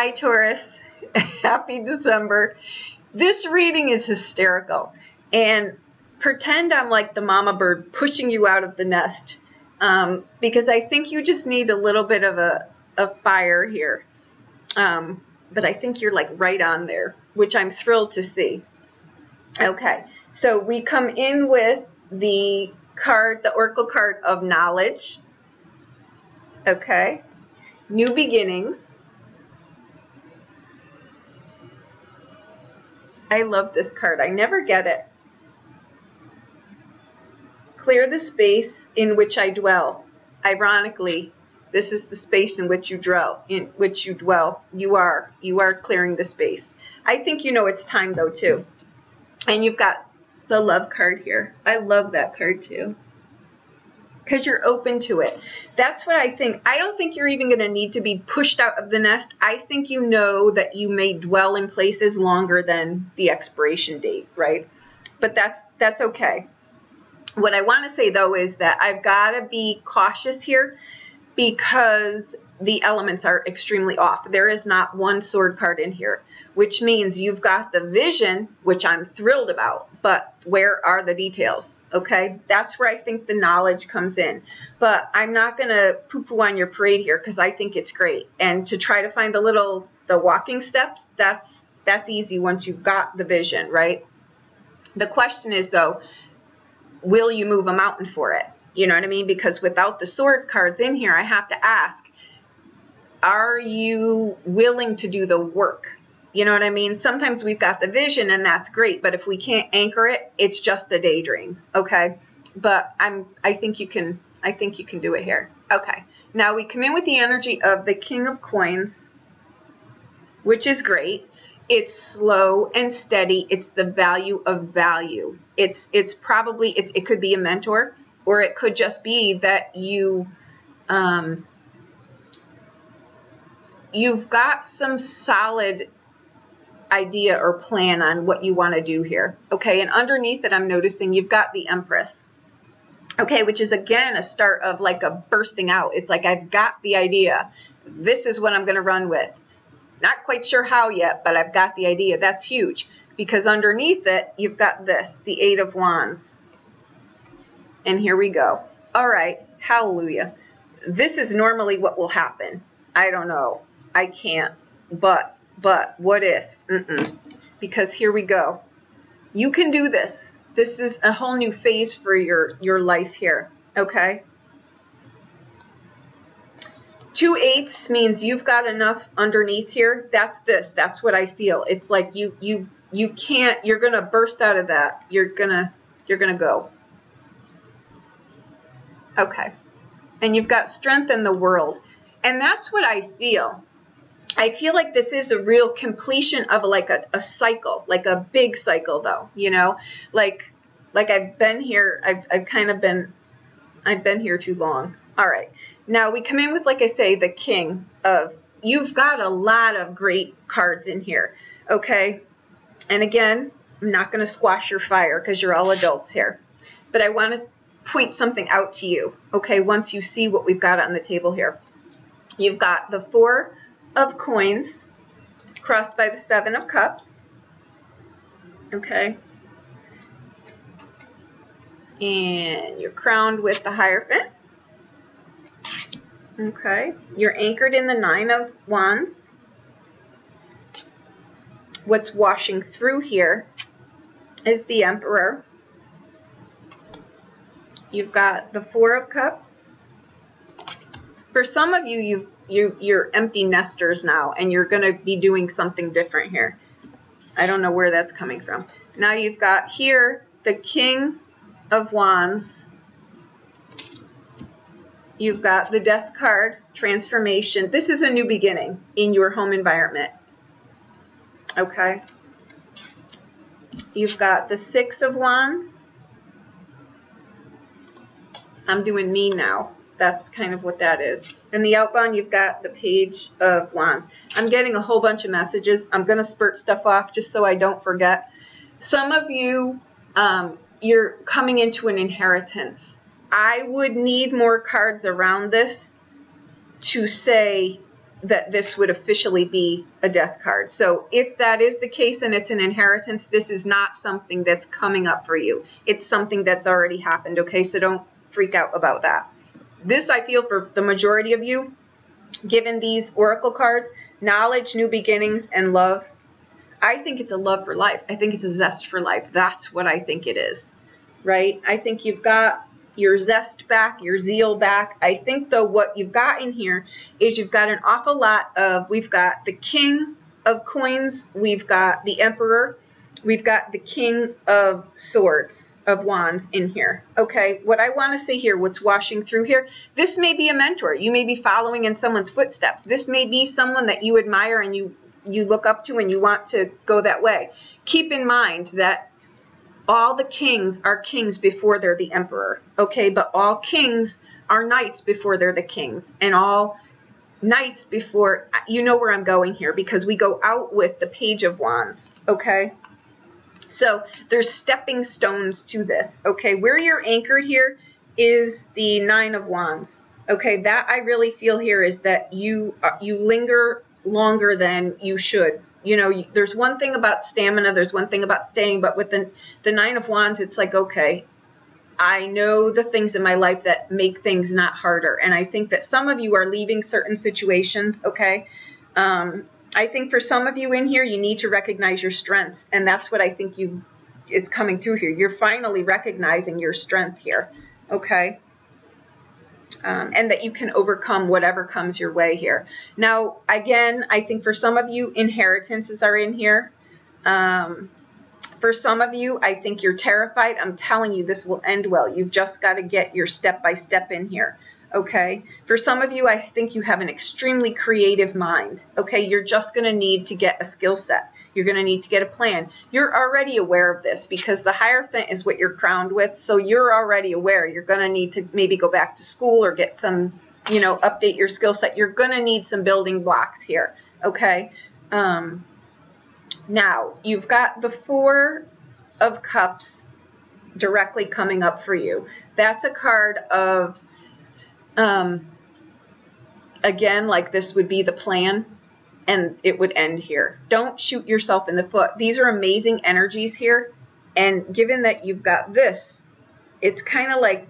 Hi, Taurus. Happy December. This reading is hysterical. And pretend I'm like the mama bird pushing you out of the nest. Because I think you just need a little bit of a fire here. But I think you're like right on there, which I'm thrilled to see. Okay, so we come in with the card, the Oracle card of knowledge. Okay, new beginnings. I love this card. I never get it. Clear the space in which I dwell. Ironically, this is the space in which you dwell. You are clearing the space. I think you know it's time though too. And you've got the love card here. I love that card too. Because you're open to it. That's what I think. I don't think you're even going to need to be pushed out of the nest. I think you know that you may dwell in places longer than the expiration date, right? But that's okay. What I want to say though is that I've got to be cautious here because the elements are extremely off. There is not one sword card in here, which means you've got the vision, which I'm thrilled about, but where are the details? Okay, that's where I think the knowledge comes in. But I'm not going to poo-poo on your parade here because I think it's great. And to try to find the walking steps, that's easy once you've got the vision, right? The question is though, will you move a mountain for it? You know what I mean? Because without the swords cards in here, I have to ask, are you willing to do the work? You know what I mean? Sometimes we've got the vision and that's great, but if we can't anchor it, it's just a daydream. Okay. But I think you can do it here. Okay. Now we come in with the energy of the King of Coins, which is great. It's slow and steady. It's the value of value. It could be a mentor, or it could just be that you've got some solid idea or plan on what you want to do here. Okay, and underneath it, I'm noticing you've got the Empress. Okay, which is again a start of like a bursting out. It's like I've got the idea. This is what I'm going to run with. Not quite sure how yet, but I've got the idea. That's huge because underneath it, you've got this, the Eight of Wands. And here we go. All right, hallelujah. This is normally what will happen. I don't know. I can't. But what if? Because here we go. You can do this. This is a whole new phase for your life here. Okay? 2 8s means you've got enough underneath here. That's this. That's what I feel. It's like you can't. You're gonna burst out of that. You're gonna go. Okay. And you've got strength in the world, and that's what I feel. I feel like this is a real completion of like a cycle, like a big cycle though, you know, like I've been here. I've been here too long. All right. Now we come in with, like I say, the King of, you've got a lot of great cards in here. Okay. And again, I'm not going to squash your fire because you're all adults here, but I want to point something out to you. Okay. Once you see what we've got on the table here, you've got the 4 of Coins crossed by the 7 of Cups. Okay. And you're crowned with the Hierophant. Okay. You're anchored in the 9 of Wands. What's washing through here is the Emperor. You've got the 4 of Cups. For some of you, you're empty nesters now, and you're going to be doing something different here. I don't know where that's coming from. Now you've got here the King of Wands. You've got the Death card, transformation. This is a new beginning in your home environment. Okay. You've got the 6 of Wands. I'm doing me now. That's kind of what that is. And the outbound, you've got the Page of Wands. I'm getting a whole bunch of messages. I'm going to spurt stuff off just so I don't forget. Some of you, you're coming into an inheritance. I would need more cards around this to say that this would officially be a death card. So if that is the case and it's an inheritance, this is not something that's coming up for you. It's something that's already happened, okay? So don't freak out about that. This, I feel, for the majority of you, given these oracle cards, knowledge, new beginnings, and love, I think it's a love for life. I think it's a zest for life. That's what I think it is, right? I think you've got your zest back, your zeal back. I think, though, what you've got in here is you've got an awful lot of, we've got the King of Coins, we've got the Emperor, we've got the King of Swords, of Wands in here. Okay, what I want to say here, what's washing through here, this may be a mentor. You may be following in someone's footsteps. This may be someone that you admire and you look up to and you want to go that way. Keep in mind that all the kings are kings before they're the emperor, okay? But all kings are knights before they're the kings, and all knights before, you know where I'm going here, because we go out with the Page of Wands, okay? So there's stepping stones to this, okay? Where you're anchored here is the Nine of Wands, okay? That I really feel here is that you linger longer than you should. You know, there's one thing about stamina, there's one thing about staying, but with the Nine of Wands, it's like, okay, I know the things in my life that make things not harder. And I think that some of you are leaving certain situations, okay? I think for some of you in here, you need to recognize your strengths. And that's what I think is coming through here. You're finally recognizing your strength here, okay? And that you can overcome whatever comes your way here. Now, again, I think for some of you, inheritances are in here. For some of you, I think you're terrified. I'm telling you, this will end well. You've just got to get your step-by-step in here, okay? For some of you, I think you have an extremely creative mind, okay? You're just going to need to get a skill set. You're going to need to get a plan. You're already aware of this because the Hierophant is what you're crowned with, so you're already aware. You're going to need to maybe go back to school or get some, you know, update your skill set. You're going to need some building blocks here, okay? Now, you've got the Four of Cups directly coming up for you. That's a card of, again, like this would be the plan. And it would end here. Don't shoot yourself in the foot. These are amazing energies here. And given that you've got this, it's kind of like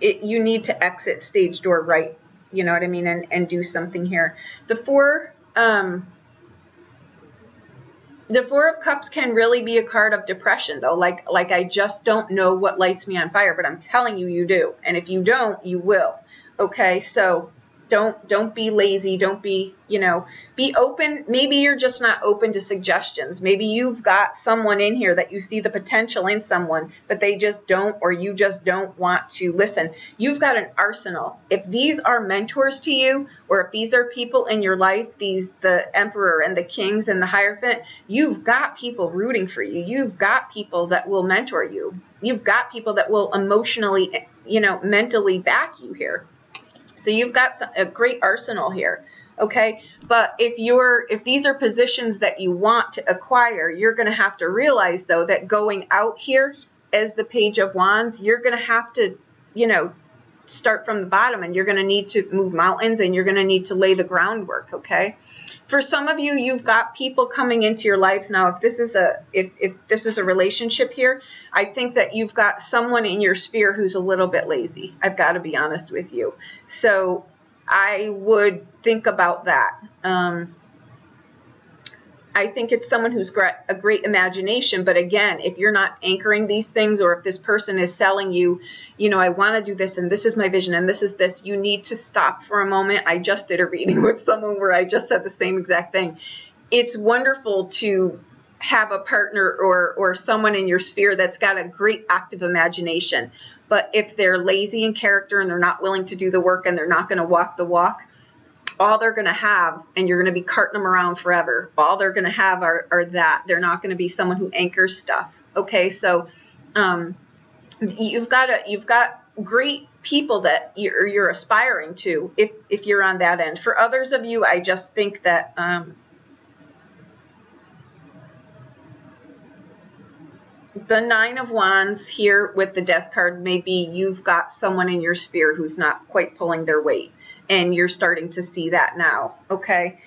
you need to exit stage door right. You know what I mean? And do something here. The Four of Cups can really be a card of depression, though. Like I just don't know what lights me on fire, but I'm telling you, you do. And if you don't, you will. Okay, so don't be lazy. Don't be, you know, be open. Maybe you're just not open to suggestions. Maybe you've got someone in here that you see the potential in someone, but they just don't, or you just don't want to listen. You've got an arsenal. If these are mentors to you, or if these are people in your life, the Emperor and the Kings and the Hierophant, you've got people rooting for you. You've got people that will mentor you. You've got people that will emotionally, you know, mentally back you here. So you've got a great arsenal here, okay? But if these are positions that you want to acquire, you're going to have to realize, though, that going out here as the Page of Wands, you're going to have to, you know, start from the bottom, and you're going to need to move mountains, and you're going to need to lay the groundwork, okay? For some of you, you've got people coming into your lives now. If this is a relationship here, I think that you've got someone in your sphere who's a little bit lazy. I've got to be honest with you. So I would think about that. I think it's someone who's got a great imagination. But again, if you're not anchoring these things, or if this person is selling you, you know, I want to do this, and this is my vision, and this is this, you need to stop for a moment. I just did a reading with someone where I just said the same exact thing. It's wonderful to have a partner or someone in your sphere that's got a great active imagination. But if they're lazy in character and they're not willing to do the work and they're not going to walk the walk, all they're going to have, and you're going to be carting them around forever, all they're going to have are that. They're not going to be someone who anchors stuff. Okay, so you've got great people that you're aspiring to if you're on that end. For others of you, I just think that the Nine of Wands here with the Death card, maybe you've got someone in your sphere who's not quite pulling their weight. and you're starting to see that now, okay?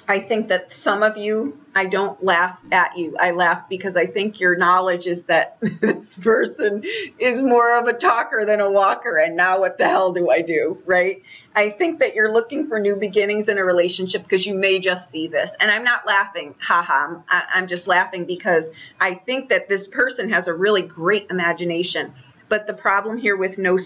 I think that some of you, I don't laugh at you. I laugh because I think your knowledge is that this person is more of a talker than a walker, and now what the hell do I do, right? I think that you're looking for new beginnings in a relationship because you may just see this. And I'm not laughing, haha. I'm just laughing because I think that this person has a really great imagination. But the problem here with no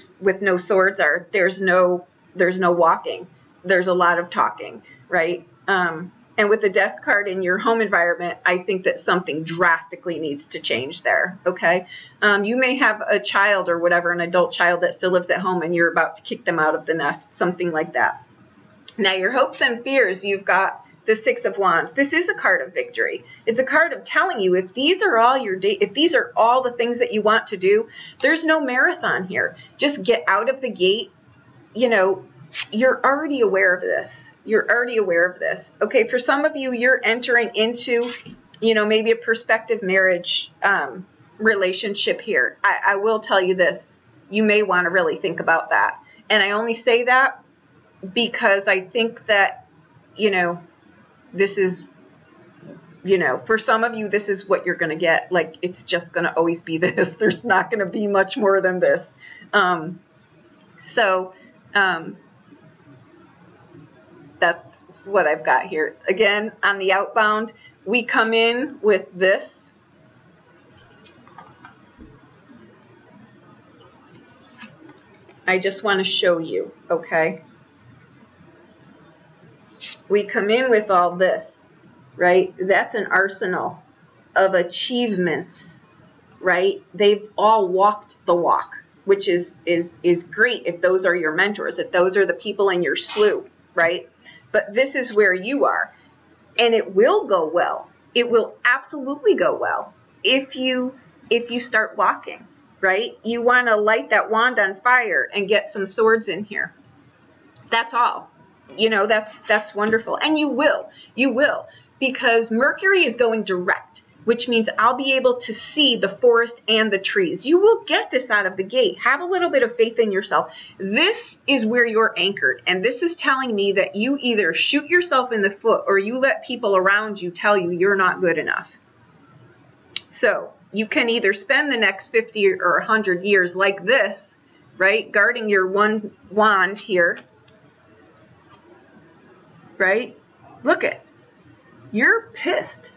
swords are there's no walking. There's a lot of talking, right? And with the death card in your home environment, I think that something drastically needs to change there, okay? You may have a child or whatever, an adult child that still lives at home, and you're about to kick them out of the nest, something like that. Now, your hopes and fears, you've got the Six of Wands. This is a card of victory. It's a card of telling you if these are all if these are all the things that you want to do, there's no marathon here. Just get out of the gate. You know, you're already aware of this. You're already aware of this. Okay, for some of you, you're entering into, you know, maybe a prospective marriage relationship here. I will tell you this. You may want to really think about that. And I only say that because I think that, you know, this is, you know, for some of you, this is what you're going to get. Like, it's just going to always be this. There's not going to be much more than this. That's what I've got here. Again, on the outbound, we come in with this. I just want to show you, okay? We come in with all this, right? That's an arsenal of achievements, right? They've all walked the walk, which is great if those are your mentors, if those are the people in your slew, right? But this is where you are, and it will go well. It will absolutely go well if you start walking, right? You want to light that wand on fire and get some swords in here. That's all. You know, that's wonderful. And you will, because Mercury is going direct, which means I'll be able to see the forest and the trees. You will get this out of the gate. Have a little bit of faith in yourself. This is where you're anchored. And this is telling me that you either shoot yourself in the foot or you let people around you tell you you're not good enough. So you can either spend the next 50 or 100 years like this, right? Guarding your one wand here, right? Look it. You're pissed.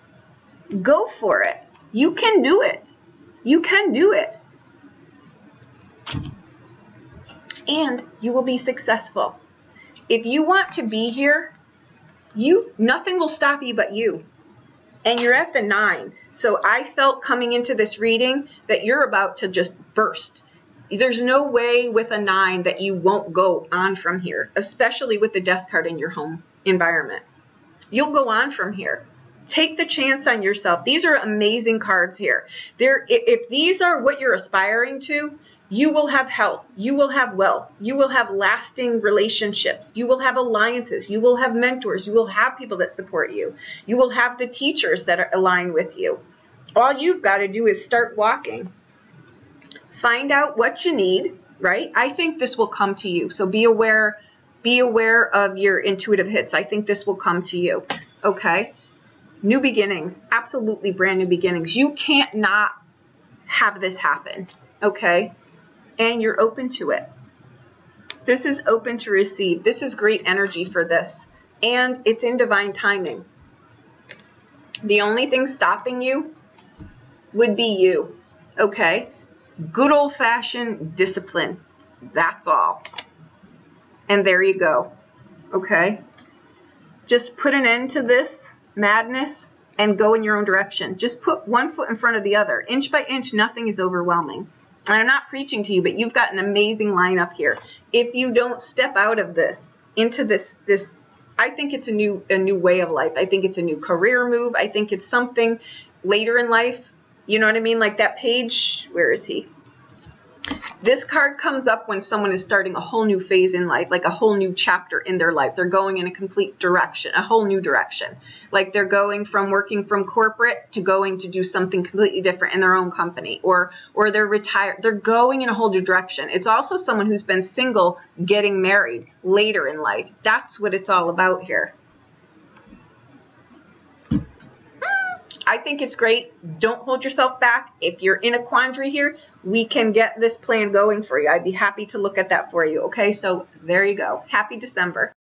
Go for it. You can do it. You can do it. And you will be successful. If you want to be here, nothing will stop you but you. And you're at the 9. So I felt coming into this reading that you're about to just burst. There's no way with a 9 that you won't go on from here, especially with the death card in your home environment. You'll go on from here. Take the chance on yourself. These are amazing cards here. If these are what you're aspiring to, you will have health. You will have wealth. You will have lasting relationships. You will have alliances. You will have mentors. You will have people that support you. You will have the teachers that are aligned with you. All you've got to do is start walking. Find out what you need, right? I think this will come to you. So be aware of your intuitive hits. I think this will come to you. Okay? New beginnings, absolutely brand new beginnings. You can't not have this happen, okay? And you're open to it. This is open to receive. This is great energy for this. And it's in divine timing. The only thing stopping you would be you, okay? Good old-fashioned discipline. That's all. And there you go, okay? Just put an end to this madness and go in your own direction. Just put one foot in front of the other. Inch by inch, nothing is overwhelming. And I'm not preaching to you, but you've got an amazing lineup here. If you don't step out of this, into this, I think it's a new way of life. I think it's a new career move. I think it's something later in life. You know what I mean? Like that page, where is he? This card comes up when someone is starting a whole new phase in life, like a whole new chapter in their life. They're going in a complete direction, a whole new direction. Like they're going from working from corporate to going to do something completely different in their own company, or they're retired. They're going in a whole new direction. It's also someone who's been single getting married later in life. That's what it's all about here. I think it's great. Don't hold yourself back. If you're in a quandary here, we can get this plan going for you. I'd be happy to look at that for you. Okay, so there you go. Happy December.